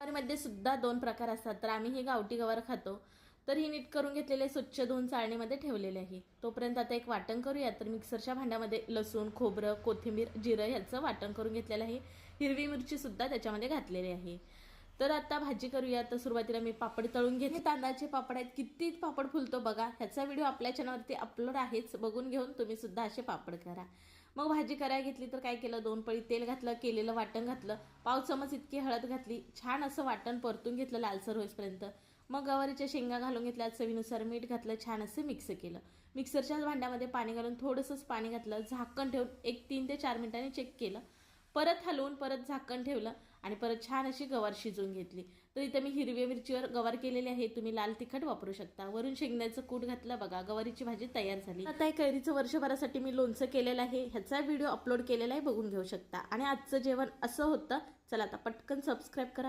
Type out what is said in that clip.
गवारीमध्ये सुद्धा दोन प्रकार असतात, तर आम्ही ही गावठी गवार खातो. तर ही नीट करून घेतलेले स्वच्छ धुवून चाळणीमध्ये ठेवलेले आहे. तोपर्यंत आता एक वाटण करूया. तर मिक्सरच्या भांड्यामध्ये लसूण, खोबरं, कोथिंबीर, जिरं ह्याचं वाटण करून घेतलेलं आहे. हिरवी मिरची सुद्धा त्याच्यामध्ये घातलेली आहे. तर आता भाजी करूया. तर सुरुवातीला मी पापड तळून घेतले. तांदळाचे पापड आहेत. किती पापड फुलतो बघा. ह्याचा व्हिडिओ आपल्या चॅनलवरती अपलोड आहेच, बघून घेऊन तुम्ही सुद्धा असे पापड करा. मग भाजी करायला घेतली तर काय केलं, 2 पळी तेल घातलं, केलेलं वाटण घातलं, पाव चमच इतकी हळद घातली, छान असं वाटण परतून घेतलं लालसर होईपर्यंत. मग गवारीच्या शेंगा घालून घेतल्या, चवीनुसार मीठ घातलं, छान असं मिक्स केलं. मिक्सरच्या भांड्यामध्ये पाणी घालून थोडंसंच पाणी घातलं, झाकण ठेवून एक 3 ते 4 मिनिटांनी चेक केलं, परत हलवून परत झाकण ठेवलं आणि परत छान अशी गवार शिजवून घेतली. तर इथं मी हिरव्या मिरचीवर गवार केलेली आहे, तुम्ही लाल तिखट वापरू शकता. वरून शेंगण्याचं कूट घातलं, बघा गवारीची भाजी तयार झाली. आता कैरीचं वर्षभरासाठी मी लोणचं केलेलं आहे, ह्याचा व्हिडिओ अपलोड केलेला आहे, बघून घेऊ शकता. आणि आजचं जेवण असं होतं. चला आता पटकन सबस्क्राईब करा.